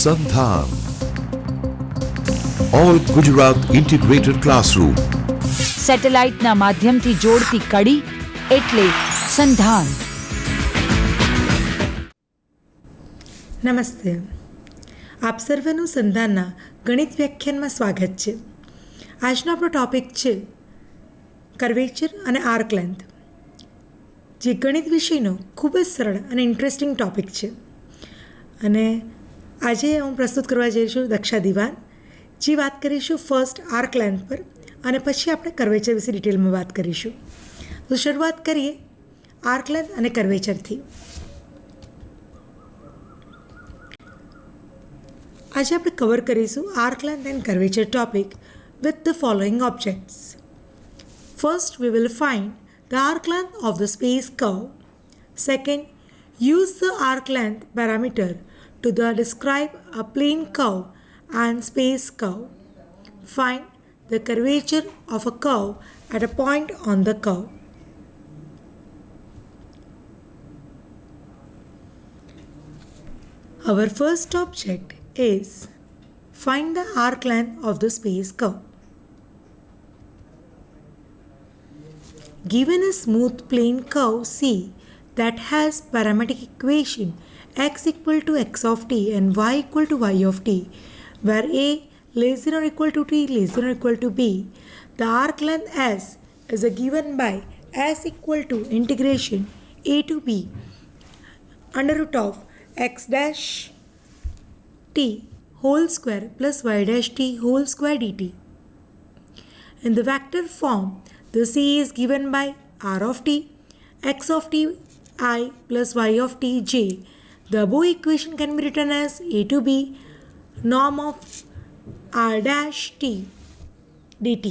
સંધાન all Gujarat integrated classroom સેટેલાઇટના માધ્યમથી જોડતી કડી એટલે સંધાન. નમસ્તે, આપ સર્વેનું સંધાનના ગણિત વ્યાખ્યાનમાં સ્વાગત છે. આજનો આપણો ટૉપિક છે કર્વેચર અને આર્ક લેન્થ, જે ગણિત વિષયનો ખૂબ જ સરળ અને ઇન્ટરેસ્ટિંગ ટૉપિક છે. અને આજે હું પ્રસ્તુત કરવા જઈ છું દક્ષા દિવાન, જે વાત કરીશું ફર્સ્ટ આર્ક લેન્થ પર, અને પછી આપણે કર્વેચર વિશે ડિટેલમાં વાત કરીશું. તો શરૂઆત કરીએ આર્ક લેન્થ અને કર્વેચરથી. આજે આપણે કવર કરીશું arc length and curvature topic with the following objects. First, we will find the arc length of the space curve. Second, use the arc length parameter to describe a plane curve and space curve. Find the curvature of a curve at a point on the curve. Our first object is find the arc length of the space curve. Given a smooth plane curve C that has parametric equation x equal to x of t and y equal to y of t, where a less than or equal to t less than or equal to b, the arc length s is given by s equal to integration a to b under root of x dash t whole square plus y dash t whole square dt. In the vector form, the C is given by r of t, x of t I plus y of t j. The above equation can be written as a to b norm of r dash t dt.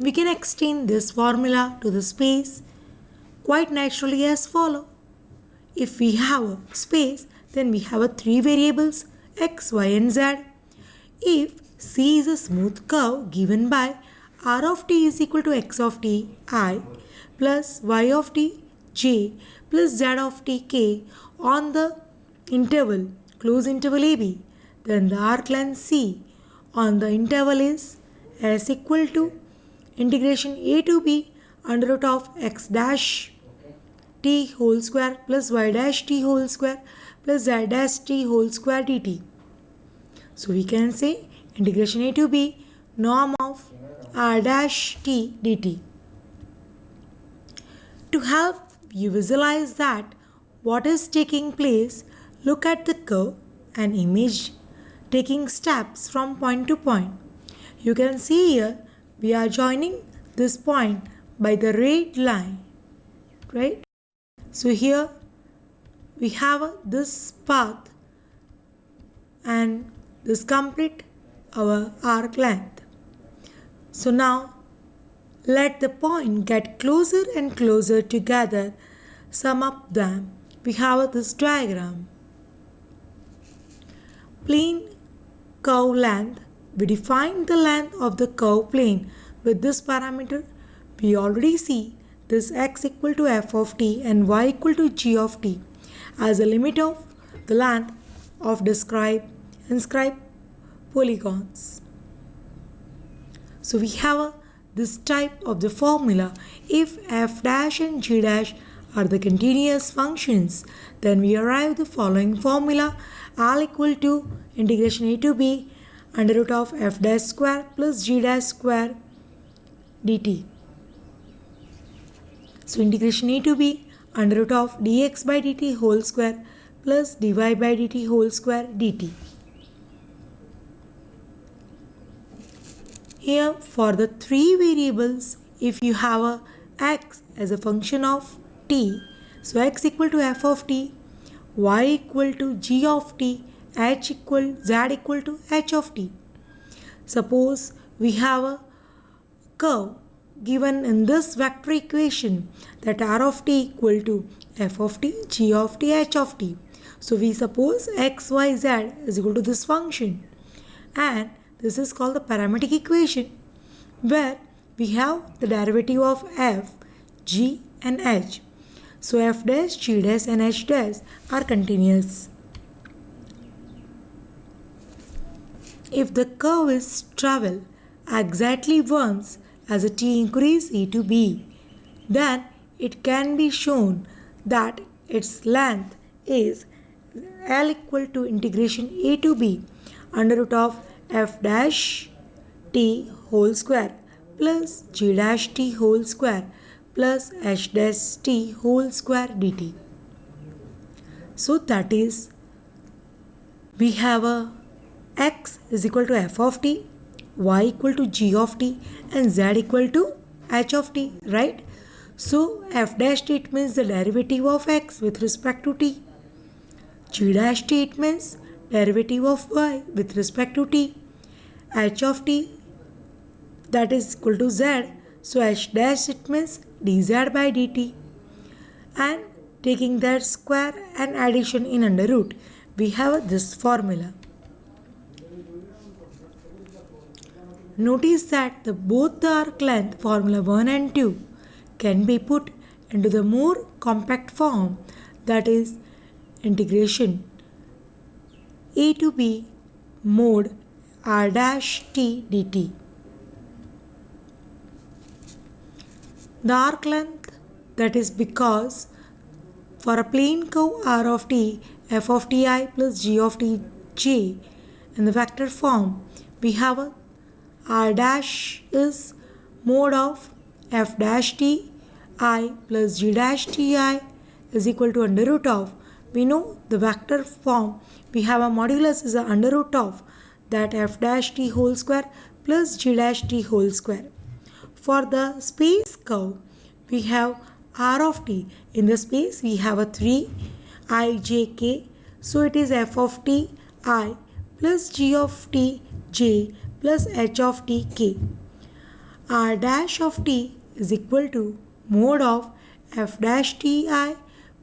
We can extend this formula to the space quite naturally as follow. If we have a space, then we have three variables x, y and z. If C is a smooth curve given by r of t is equal to x of t I plus y of t j plus z of t k on the interval close interval ab, then the arc length C on the interval is s equal to integration a to b under root of x dash t whole square plus y dash t whole square plus z dash t whole square dt. So we can say integration a to b norm of r dash t dt. To help you visualize that what is taking place, look at the curve and image taking steps from point to point. You can see here we are joining this point by the red line, right? So here we have this path and this complete our arc length. So now let the point get closer and closer together. Sum up them. We have this diagram. Plane curve length. We define the length of the curve plane with this parameter. We already see this x equal to f of t and y equal to g of t as a limit of the length of inscribed polygons. So we have this type of the formula. If f dash and g dash are the continuous functions, then we arrive the following formula: all equal to integration a to b under root of f dash square plus g dash square dt. So integration a to b under root of dx by dt whole square plus dy by dt whole square dt. Here for the three variables, if you have a x as a function of t, so x equal to f of t, y equal to g of t, z equal to h of t. Suppose we have a curve given in this vector equation that r of t equal to f of t, g of t, h of t. So we suppose x, y, z is equal to this function, and this is called the parametric equation, where we have the derivative of f, g and h. So f dash, g dash and h dash are continuous. If the curve is travel exactly once as a t increase e to b, then it can be shown that its length is L equal to integration a to b under root of f dash t whole square plus g dash t whole square plus h dash t whole square dt. So that is, we have a x is equal to f of t, y equal to g of t, and z equal to h of t, right? So f dash t, it means the derivative of x with respect to t. G dash t, it means derivative of y with respect to t. H of t, that is equal to z. So h dash, it means dz by dt. And taking that square and addition in under root, we have this formula. Notice that both the arc length formula 1 and 2 can be put into the more compact form, that is integration a to b mod r dash t dt. The arc length, that is because for a plane curve r of t, f of ti plus g of t j in the vector form, we have a r dash is mod of f dash t I plus g dash ti is equal to under root of, we know the vector form, we have a modulus is a under root of that f dash t whole square plus g dash t whole square. For the space curve, we have r of t. In the space, we have a 3 I j k. So it is f of t I plus g of t j plus h of t k. R dash of t is equal to mod of f dash t I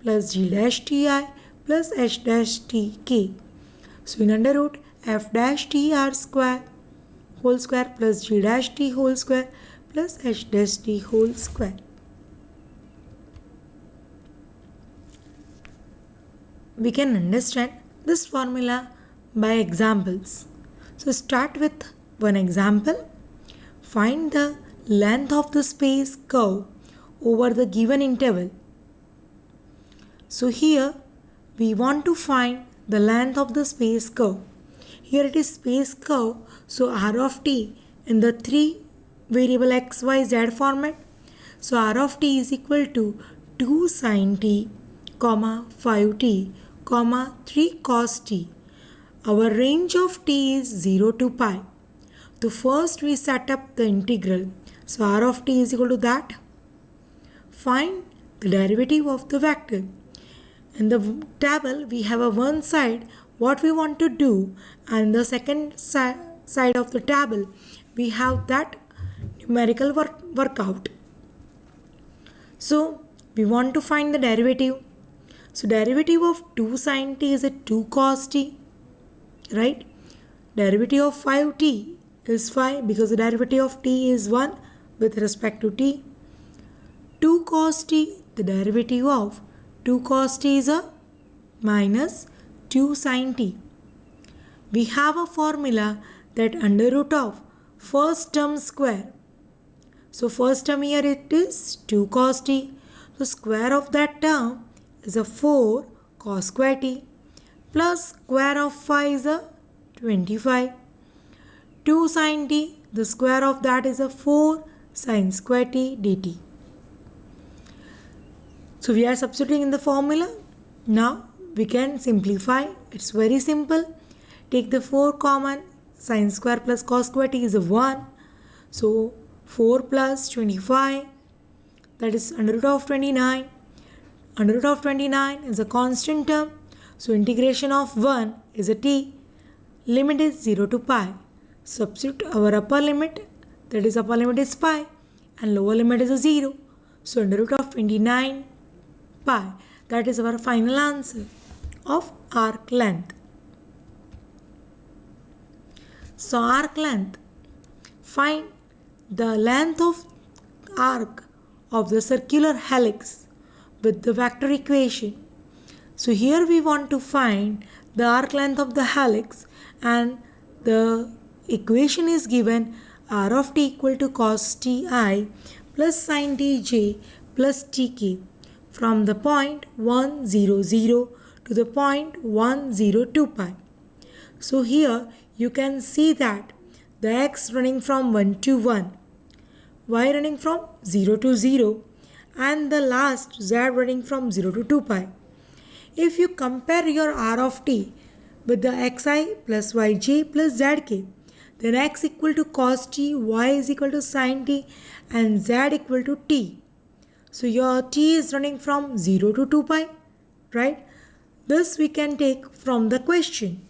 plus g dash t I plus h dash t k. So in under root f dash t r square whole square plus g dash t whole square plus h dash t whole square. We can understand this formula by examples. So start with one example. Find the length of the space curve over the given interval. So here we want to find the length of the space curve. Here it is space curve, so r of t in the 3 variable x, y, z format. So r of t is equal to 2 sin t, 5t, 3 cos t. Our range of t is 0 to pi. So first we set up the integral. So r of t is equal to that. Find the derivative of the vector. In the table, we have a one side what we want to do, and the second side of the table, we have that numerical workout. So we want to find the derivative. So derivative of 2 sin t is a 2 cos t, right? Derivative of 5t is 5 because the derivative of t is 1 with respect to t. 2 cos t, the derivative of 2 cos t is a minus 2 sin t. We have a formula that under root of first term square. So first term here it is 2 cos t. So square of that term is a 4 cos square t plus square of 5 is a 25. 2 sin t, the square of that is a 4 sin square t dt. So we are substituting in the formula. Now we can simplify. It's very simple. Take the 4 common. Sin square plus cos square t is a 1. So 4 plus 25, that is under root of 29. Under root of 29 is a constant term. So integration of 1 is a t. Limit is 0 to pi. Substitute our upper limit, that is upper limit is pi, and lower limit is a 0. So under root of 29 pi, that is our final answer of arc length. So arc length, find the length of arc of the circular helix with the vector equation. So here we want to find the arc length of the helix and the equation is given r of t equal to cos ti plus sin tj plus tk from the point 1 0 0 to the point 1 0 2 pi. So here you can see that the x running from 1 to 1, y running from 0 to 0, and the last z running from 0 to 2 pi. If you compare your r of t with the xi plus yj plus zk, then x equal to cos t, y is equal to sin t, and z equal to t. So your t is running from 0 to 2 pi, right? This we can take from the question.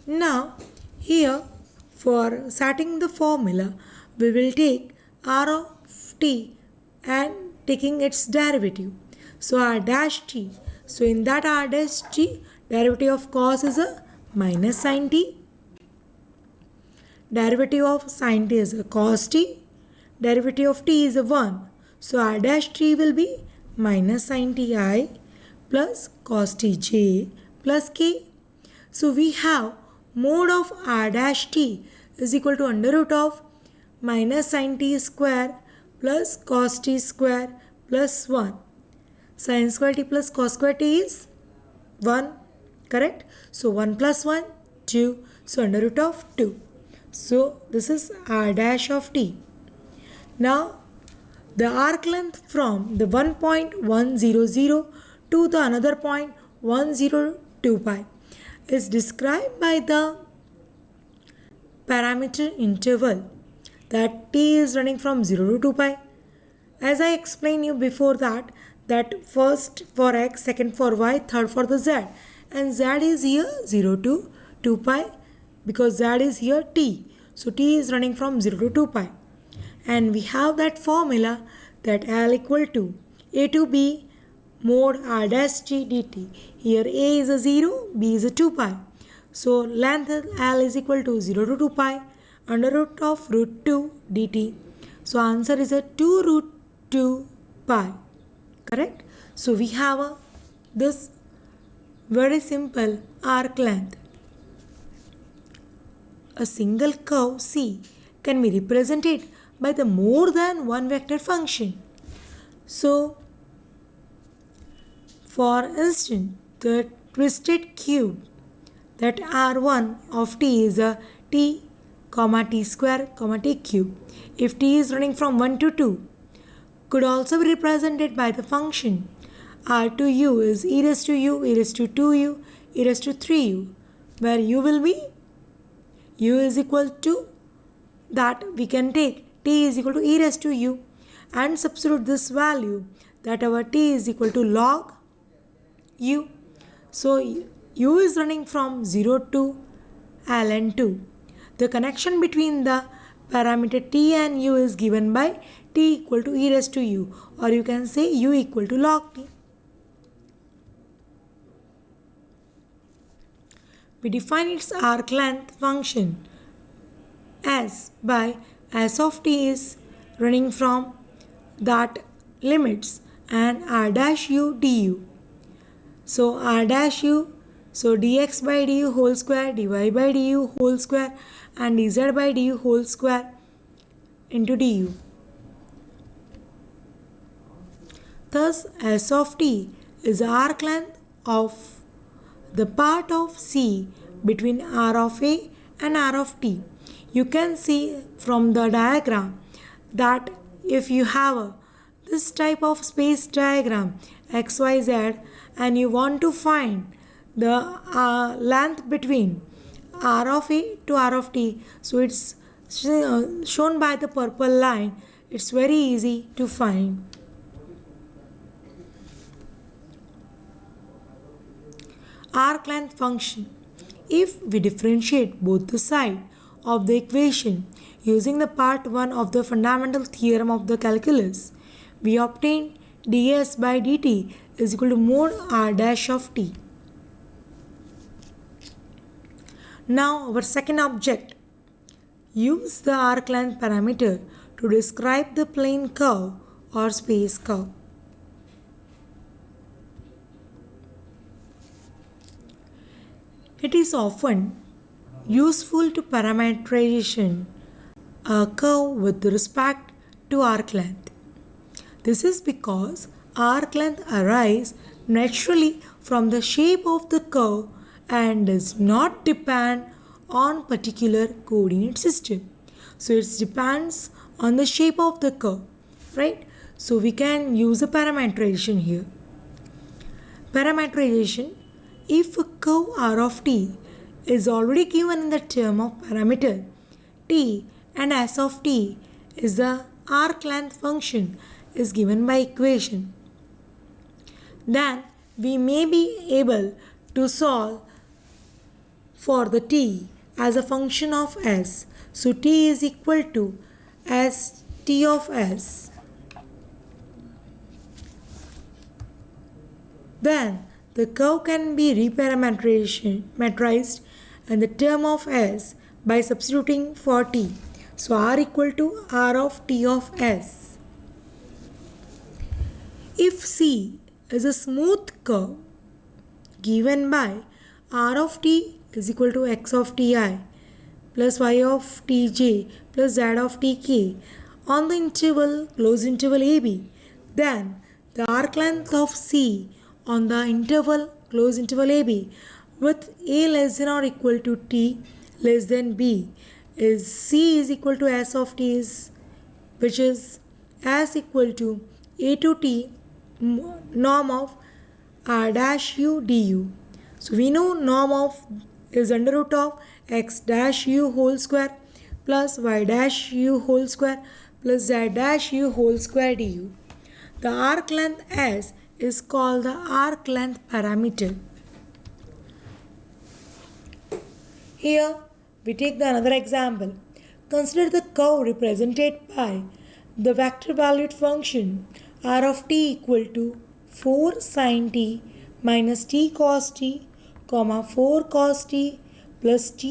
Now here for setting the formula, we will take r of t and taking its derivative. So r dash t. So in that r dash t, derivative of cos is a minus sin t. Derivative of sin t is a cos t. Derivative of t is a 1. So r dash t will be minus sin ti plus cos tj plus k. So we have mode of r dash t is equal to under root of minus sin t square plus cos t square plus 1. Sin square t plus cos square t is 1, correct? So 1 plus 1, 2. So under root of 2. So this is r dash of t. Now the arc length from the one point 100 to the another point 102 pi is described by the parameter interval that t is running from 0 to 2 pi. As I explained you before that first for x, second for y, third for the z, and z is here 0 to 2 pi because z is here t. So t is running from 0 to 2 pi. And we have that formula that L equal to a to b mod r dash t dt. Here a is a 0, b is a 2 pi. So length L is equal to 0 to 2 pi under root of root 2 dt. So answer is a 2 root 2 pi. Correct? So we have this very simple arc length. A single curve C can be represented by the more than one vector function. So, for instance, the twisted cube that R1 of t is a t, t square, t cube. If t is running from 1 to 2, could also be represented by the function r to u is e raised to u, e raised to 2u, e raised to 3u, where u will be u is equal to that we can take t is equal to e raised to u and substitute this value that our t is equal to log u. So u is running from 0 to ln2. The connection between the parameter t and u is given by t equal to e raised to u, or you can say u equal to log t. We define its arc length function as by s of t is running from that limits and r dash u du. So r dash u, so dx by du whole square, dy by du whole square, and dz by du whole square into du. Thus s of t is the arc length of the part of C between r of a and r of t. You can see from the diagram that if you have this type of space diagram xyz and you want to find the length between r of a to r of t, so it's shown by the purple line. It's very easy to find. Arc length function. If we differentiate both the sides of the equation using the part 1 of the fundamental theorem of the calculus, we obtain ds by dt is equal to mod r dash of t. Now our second object. Use the arc length parameter to describe the plane curve or space curve. It is often useful to parameterization a curve with respect to arc length. This is because arc length arises naturally from the shape of the curve and does not depend on particular coordinate system. So it depends on the shape of the curve, right? So we can use a parameterization here. Parameterization, if a curve r of t is already given in the term of parameter t and s of t is the arc length function is given by equation, then we may be able to solve for the t as a function of s. So t is equal to s t of s. Then the curve can be reparametrized in the term of s by substituting for t. So r equal to r of t of s. If c is a smooth curve given by r of t is equal to x of ti plus y of tj plus z of tk on the interval closed interval ab, then the arc length of c on the interval closed interval ab with a less than or equal to t less than b is c is equal to s of t, which is s equal to a to t norm of r dash u du. So we know norm of is under root of x dash u whole square plus y dash u whole square plus z dash u whole square du. The arc length s is called the arc length parameter. Here we take the another example. Consider the curve represented by the vector valued function r of t equal to 4 sin t minus t cos t, 4 cos t plus t